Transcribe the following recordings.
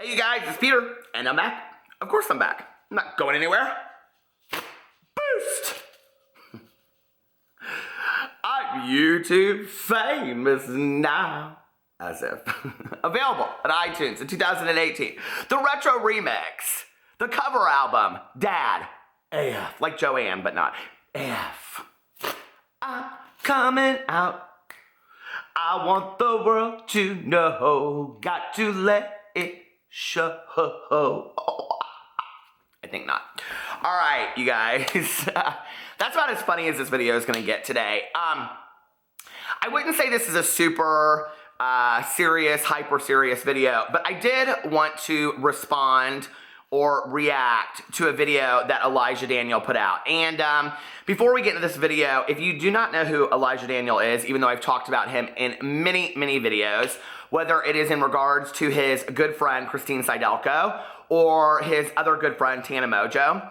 Hey you guys, it's Peter, and I'm back. Of course I'm back. I'm not going anywhere. Boost! I'm YouTube famous now. As if. Available on iTunes in 2018. The retro remix. The cover album. Dad. AF. Like Joanne, but not. AF. I'm coming out. I want the world to know. Got to let it show. Oh, I think not. All right, you guys. That's about as funny as this video is going to get today. I wouldn't say this is a super serious, hyper serious video, but I did want to respond or react to a video that Elijah Daniel put out. And before we get into this video, if you do not know who Elijah Daniel is, even though I've talked about him in many, many videos, whether it is in regards to his good friend, Christine Seidelko, or his other good friend, Tana Mojo.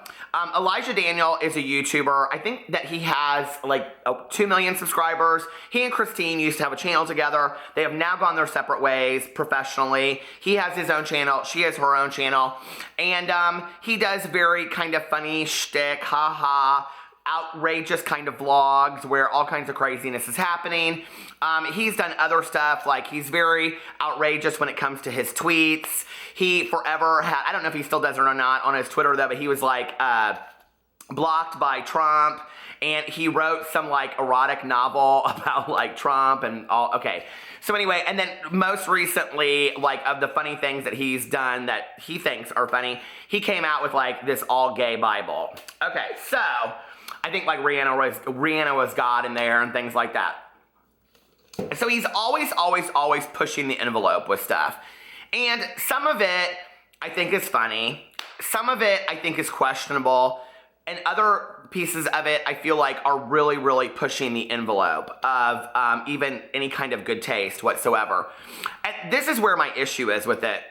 Elijah Daniel is a YouTuber. I think that he has like 2 million subscribers. He and Christine used to have a channel together. They have now gone their separate ways professionally. He has his own channel. She has her own channel. And he does very kind of funny shtick, ha-ha, outrageous kind of vlogs where all kinds of craziness is happening. He's done other stuff, like he's very outrageous when it comes to his tweets. He forever had, I don't know if he still does it or not on his Twitter though, but he was like blocked by Trump, and he wrote some like erotic novel about like Trump and all, okay. So anyway, and then most recently, like of the funny things that he's done that he thinks are funny, he came out with like this all gay Bible. Okay, so I think like Rihanna was God in there and things like that. So he's always pushing the envelope with stuff. And some of it I think is funny. Some of it I think is questionable. And other pieces of it I feel like are really pushing the envelope of even any kind of good taste whatsoever. And this is where my issue is with it.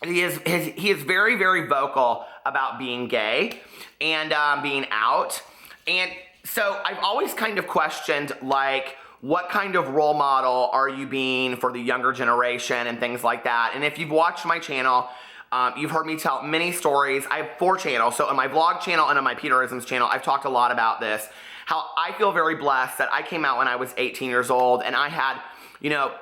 He is very vocal about being gay and being out. And so I've always kind of questioned, like, what kind of role model are you being for the younger generation and things like that? And if you've watched my channel, you've heard me tell many stories. I have 4 channels. So on my vlog channel and on my Peterisms channel, I've talked a lot about this. How I feel very blessed that I came out when I was 18 years old and I had, you know,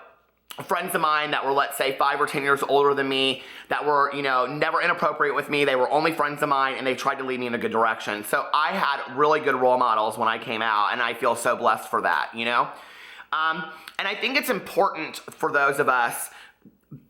friends of mine that were, let's say, 5 or 10 years older than me that were, you know, never inappropriate with me. They were only friends of mine and they tried to lead me in a good direction. So I had really good role models when I came out, and I feel so blessed for that, you know? And I think it's important for those of us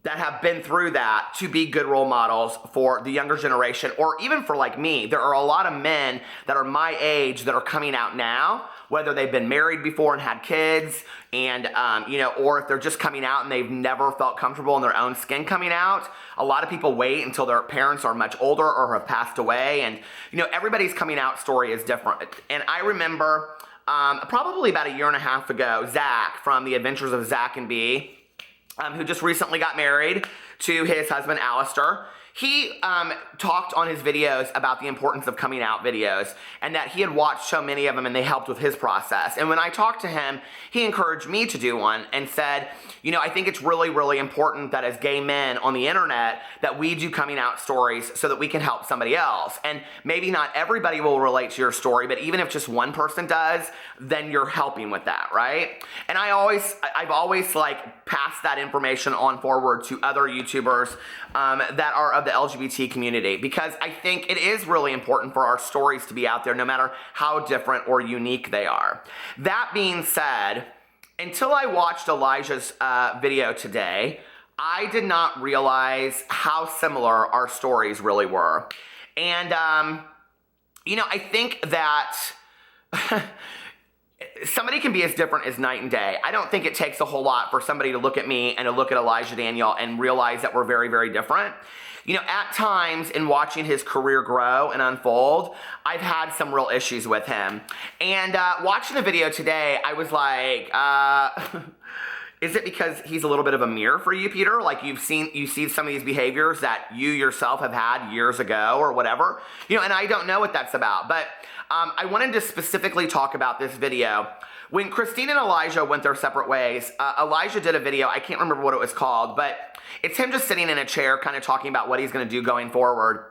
that have been through that to be good role models for the younger generation, or even for like me. There are a lot of men that are my age that are coming out now, whether they've been married before and had kids, and you know, or if they're just coming out and they've never felt comfortable in their own skin coming out. A lot of people wait until their parents are much older or have passed away, and you know, everybody's coming out story is different. And I remember probably about 1.5 years ago, Zach from The Adventures of Zach and Bee, who just recently got married to his husband, Alistair. He talked on his videos about the importance of coming out videos, and that he had watched so many of them and they helped with his process. And when I talked to him, he encouraged me to do one and said, you know, I think it's really important that as gay men on the internet that we do coming out stories so that we can help somebody else. And maybe not everybody will relate to your story, but even if just one person does, then you're helping with that, right? And I've always like passed that information on forward to other YouTubers that are of the LGBT community, because I think it is really important for our stories to be out there no matter how different or unique they are. That being said, until I watched Elijah's video today, I did not realize how similar our stories really were. And, you know, I think that somebody can be as different as night and day. I don't think it takes a whole lot for somebody to look at me and to look at Elijah Daniel and realize that we're very different. You know, at times in watching his career grow and unfold, I've had some real issues with him. And watching the video today, I was like, is it because he's a little bit of a mirror for you, Peter? Like you see some of these behaviors that you yourself have had years ago or whatever? You know, and I don't know what that's about. But I wanted to specifically talk about this video when Christine and Elijah went their separate ways, Elijah did a video, I can't remember what it was called, but it's him just sitting in a chair kind of talking about what he's going to do going forward.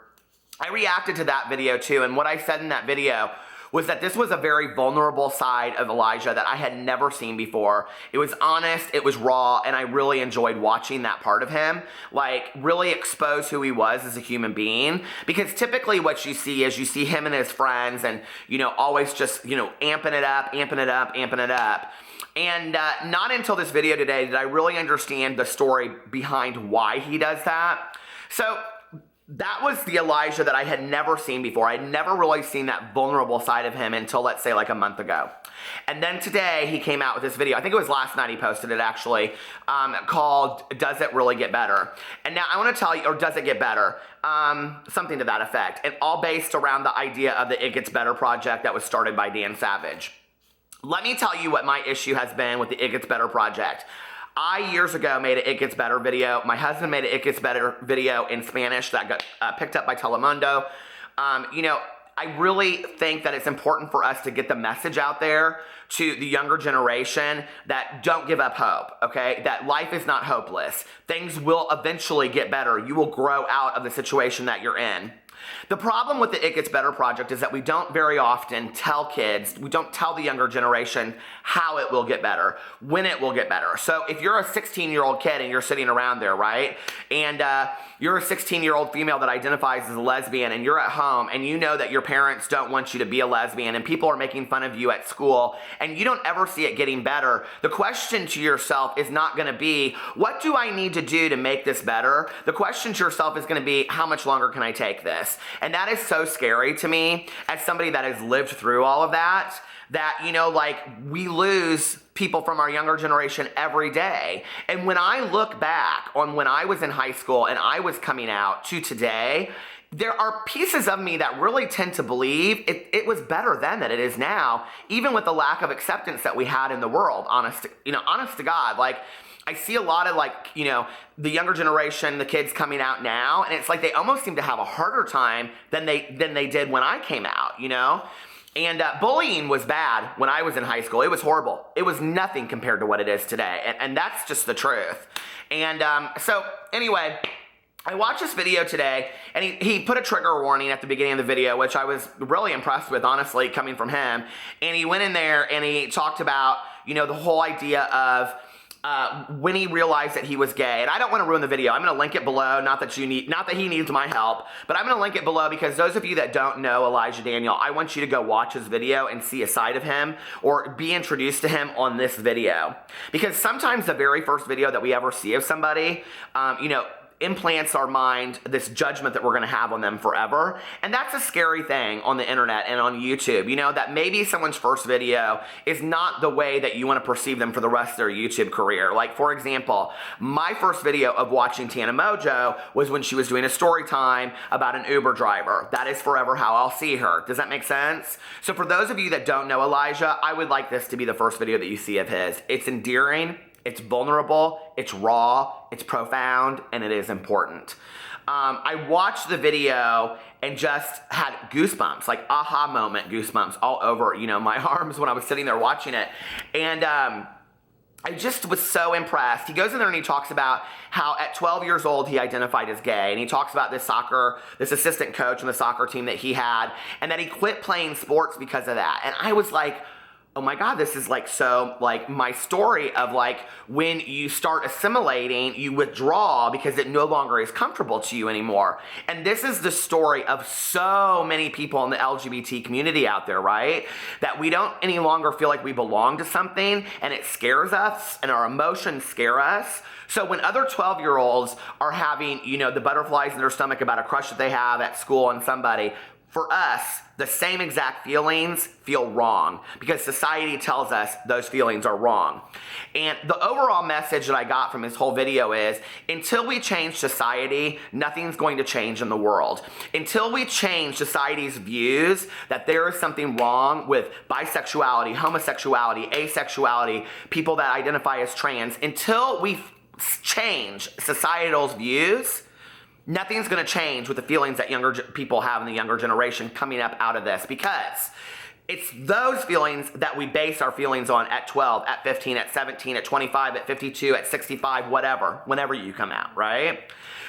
I reacted to that video too, and what I said in that video was that this was a very vulnerable side of Elijah that I had never seen before. It was honest, it was raw, and I really enjoyed watching that part of him, like really expose who he was as a human being. Because typically what you see is you see him and his friends and, you know, always just, you know, amping it up, amping it up, amping it up. And not until this video today did I really understand the story behind why he does that. So that was the Elijah that I had never seen before. I had never really seen that vulnerable side of him until, let's say, like a month ago. And then today he came out with this video. I think it was last night he posted it actually, called Does It Really Get Better? And now I want to tell you, or Does It Get Better? Something to that effect. And all based around the idea of the It Gets Better project that was started by Dan Savage. Let me tell you what my issue has been with the It Gets Better project. I, years ago, made an It Gets Better video. My husband made an It Gets Better video in Spanish that got picked up by Telemundo. You know, I really think that it's important for us to get the message out there to the younger generation that don't give up hope, okay? That life is not hopeless. Things will eventually get better. You will grow out of the situation that you're in. The problem with the It Gets Better project is that we don't very often tell kids, we don't tell the younger generation how it will get better, when it will get better. So if you're a 16-year-old kid and you're sitting around there, right, and you're a 16-year-old female that identifies as a lesbian and you're at home and you know that your parents don't want you to be a lesbian and people are making fun of you at school and you don't ever see it getting better, the question to yourself is not going to be, what do I need to do to make this better? The question to yourself is going to be, how much longer can I take this? And that is so scary to me as somebody that has lived through all of that, you know, like we lose people from our younger generation every day. And when I look back on when I was in high school and I was coming out to today, there are pieces of me that really tend to believe it was better then than it is now, even with the lack of acceptance that we had in the world, honest to God. Like, I see a lot of, like, you know, the younger generation, the kids coming out now, and it's like they almost seem to have a harder time than they did when I came out, you know? And bullying was bad when I was in high school. It was horrible. It was nothing compared to what it is today, and that's just the truth. And so anyway, I watched this video today, and he put a trigger warning at the beginning of the video, which I was really impressed with, honestly, coming from him. And he went in there and he talked about, you know, the whole idea of when he realized that he was gay. And I don't want to ruin the video. I'm going to link it below. Not that he needs my help, but I'm going to link it below because those of you that don't know Elijah Daniel, I want you to go watch his video and see a side of him or be introduced to him on this video. Because sometimes the very first video that we ever see of somebody, you know, implants our mind this judgment that we're going to have on them forever. And that's a scary thing on the internet and on YouTube, you know, that maybe someone's first video is not the way that you want to perceive them for the rest of their YouTube career. Like, for example, my first video of watching Tana Mojo was when she was doing a story time about an Uber driver. That is forever how I'll see her. Does that make sense? So for those of you that don't know Elijah, I would like this to be the first video that you see of his. It's endearing. It's vulnerable, it's raw, it's profound, and it is important. I watched the video and just had goosebumps, like aha moment goosebumps all over, you know, my arms when I was sitting there watching it. And I just was so impressed. He goes in there and he talks about how at 12 years old he identified as gay, and he talks about this assistant coach on the soccer team that he had, and that he quit playing sports because of that. And I was like, oh my God, this is like so like my story of like when you start assimilating, you withdraw because it no longer is comfortable to you anymore. And this is the story of so many people in the LGBT community out there, right? That we don't any longer feel like we belong to something, and it scares us and our emotions scare us. So when other 12-year-olds are having, you know, the butterflies in their stomach about a crush that they have at school on somebody, for us, the same exact feelings feel wrong because society tells us those feelings are wrong. And the overall message that I got from this whole video is, until we change society, nothing's going to change in the world. Until we change society's views that there is something wrong with bisexuality, homosexuality, asexuality, people that identify as trans, until we change societal's views, nothing's going to change with the feelings that younger people have in the younger generation coming up out of this, because It's those feelings that we base our feelings on at 12, at 15, at 17, at 25, at 52, at 65, whatever, whenever you come out, right?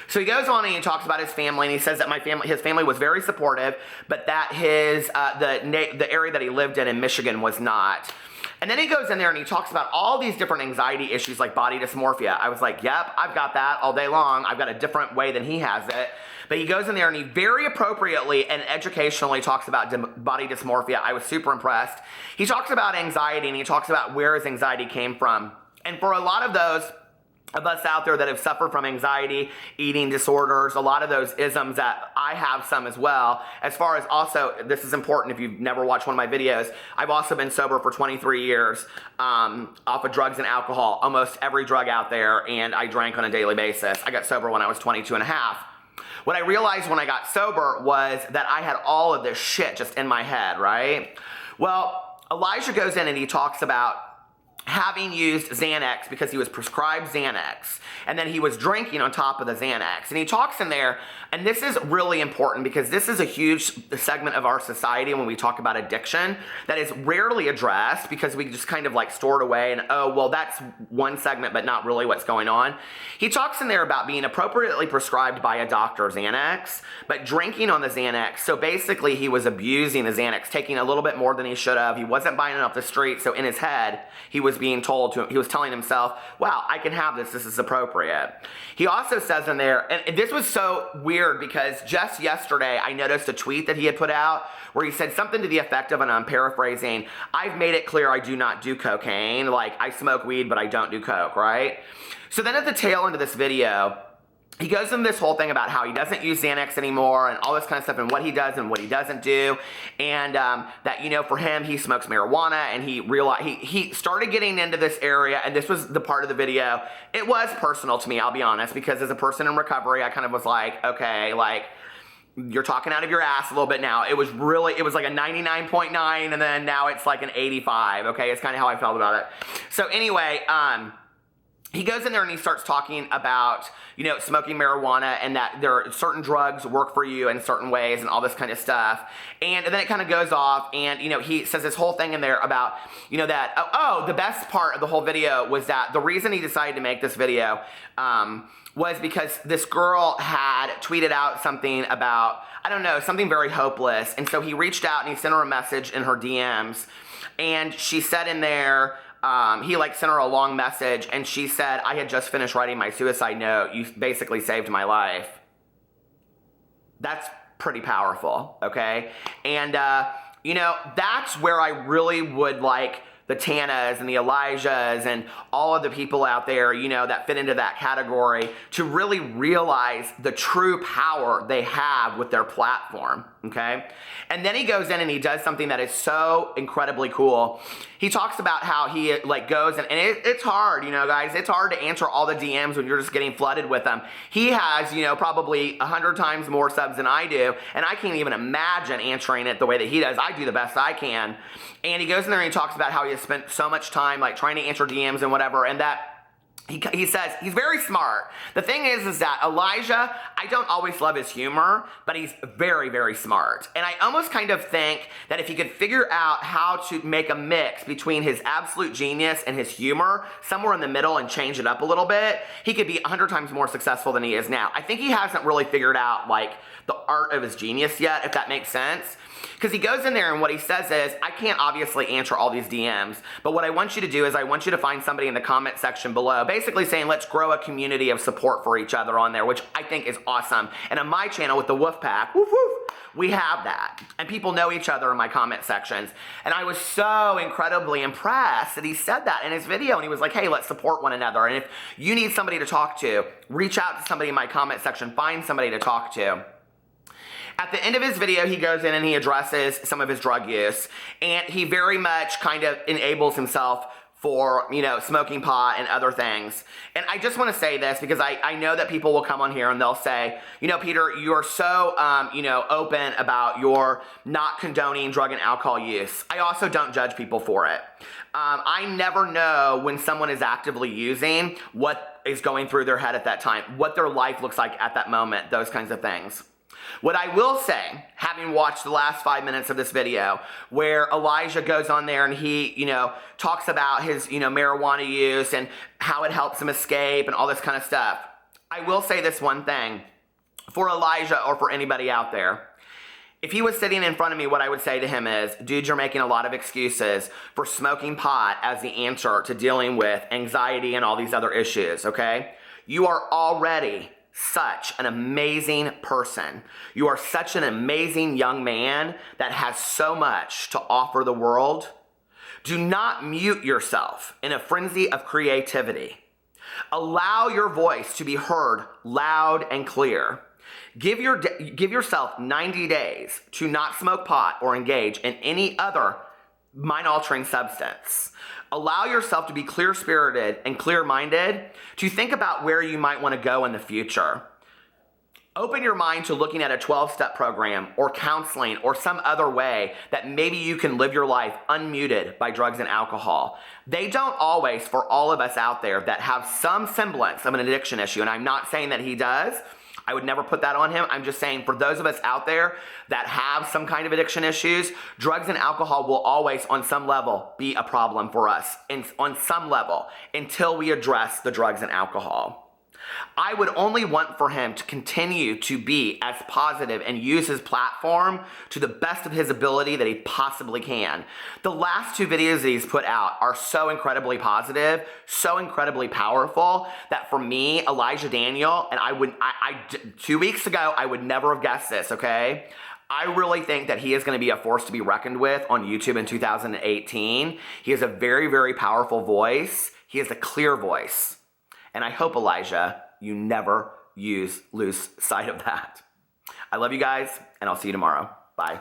So he goes on and he talks about his family, and he says that his family was very supportive, but that the area that he lived in Michigan was not. And then he goes in there and he talks about all these different anxiety issues like body dysmorphia. I was like, yep, I've got that all day long. I've got a different way than he has it. But he goes in there and he very appropriately and educationally talks about body dysmorphia. I was super impressed. He talks about anxiety, and he talks about where his anxiety came from. And for a lot of those of us out there that have suffered from anxiety, eating disorders, a lot of those isms that I have some as well. As far as also, this is important if you've never watched one of my videos, I've also been sober for 23 years off of drugs and alcohol, almost every drug out there, and I drank on a daily basis. I got sober when I was 22 and a half. What I realized when I got sober was that I had all of this shit just in my head, right? Well, Elijah goes in and he talks about having used Xanax because he was prescribed Xanax, and then he was drinking on top of the Xanax. And he talks in there, and this is really important because this is a huge segment of our society when we talk about addiction that is rarely addressed because we just kind of like store it away and, oh, well, that's one segment, but not really what's going on. He talks in there about being appropriately prescribed by a doctor Xanax, but drinking on the Xanax. So basically he was abusing the Xanax, taking a little bit more than he should have. He wasn't buying it off the street. So in his head, he was he was telling himself, wow, I can have this is appropriate. He also says in there, and this was so weird because just yesterday I noticed a tweet that he had put out where he said something to the effect of, and I'm paraphrasing, I've made it clear I do not do cocaine, like I smoke weed but I don't do coke, right? So then at the tail end of this video, he goes into this whole thing about how he doesn't use Xanax anymore and all this kind of stuff and what he does and what he doesn't do. And that, you know, for him, he smokes marijuana, and he realized he started getting into this area. And this was the part of the video. It was personal to me, I'll be honest, because as a person in recovery, I kind of was like, okay, like, you're talking out of your ass a little bit now. It was like a 99.9, and then now it's like an 85. Okay, it's kind of how I felt about it. So anyway, he goes in there and he starts talking about, you know, smoking marijuana and that there are certain drugs work for you in certain ways and all this kind of stuff. And then it kind of goes off, and, you know, he says this whole thing in there about, you know, that, the best part of the whole video was that the reason he decided to make this video was because this girl had tweeted out something about, I don't know, something very hopeless. And so he reached out and he sent her a message in her DMs, and she said in there, he like sent her a long message, and she said, I had just finished writing my suicide note. You basically saved my life. That's pretty powerful, okay? And, you know, that's where I really would like the Tanas and the Elijahs and all of the people out there, you know, that fit into that category to really realize the true power they have with their platform, okay? And then he goes in and he does something that is so incredibly cool. He talks about how he like goes and it's hard, you know, guys, it's hard to answer all the DMs when you're just getting flooded with them. He has, you know, probably 100 times more subs than I do, and I can't even imagine answering it the way that he does. I do the best I can. And he goes in there and he talks about how he has spent so much time like trying to answer DMs and whatever, and that he says he's very smart. The thing is that Elijah, I don't always love his humor, but he's very, very smart. And I almost kind of think that if he could figure out how to make a mix between his absolute genius and his humor, somewhere in the middle, and change it up a little bit, he could be 100 times more successful than he is now. I think he hasn't really figured out like the art of his genius yet, if that makes sense. Because he goes in there and what he says is, I can't obviously answer all these DMs, but what I want you to do is I want you to find somebody in the comment section below, basically saying, let's grow a community of support for each other on there, which I think is awesome. And on my channel with the WOOF Pack, woof woof, we have that. And people know each other in my comment sections. And I was so incredibly impressed that he said that in his video. And he was like, hey, let's support one another. And if you need somebody to talk to, reach out to somebody in my comment section, find somebody to talk to. At the end of his video, he goes in and he addresses some of his drug use, and he very much kind of enables himself for, you know, smoking pot and other things. And I just want to say this because I know that people will come on here and they'll say, you know, Peter, you are so, you know, open about your not condoning drug and alcohol use. I also don't judge people for it. I never know when someone is actively using what is going through their head at that time, what their life looks like at that moment, those kinds of things. What I will say, having watched the last 5 minutes of this video, where Elijah goes on there and he, talks about his, marijuana use and how it helps him escape and all this kind of stuff. I will say this one thing for Elijah or for anybody out there. If he was sitting in front of me, what I would say to him is, dude, you're making a lot of excuses for smoking pot as the answer to dealing with anxiety and all these other issues, okay? You are already such an amazing person. You are such an amazing young man that has so much to offer the world. Do not mute yourself in a frenzy of creativity. Allow your voice to be heard loud and clear. Give yourself 90 days to not smoke pot or engage in any other mind-altering substance. Allow yourself to be clear-spirited and clear-minded to think about where you might want to go in the future. Open your mind to looking at a 12-step program or counseling or some other way that maybe you can live your life unmuted by drugs and alcohol. They don't always, for all of us out there that have some semblance of an addiction issue, and I'm not saying that he does, I would never put that on him. I'm just saying for those of us out there that have some kind of addiction issues, drugs and alcohol will always on some level be a problem for us on some level until we address the drugs and alcohol. I would only want for him to continue to be as positive and use his platform to the best of his ability that he possibly can. The last 2 videos that he's put out are so incredibly positive, so incredibly powerful that for me, Elijah Daniel, and 2 weeks ago, I would never have guessed this, okay? I really think that he is going to be a force to be reckoned with on YouTube in 2018. He has a very, very powerful voice. He has a clear voice. And I hope, Elijah, you never lose sight of that. I love you guys, and I'll see you tomorrow. Bye.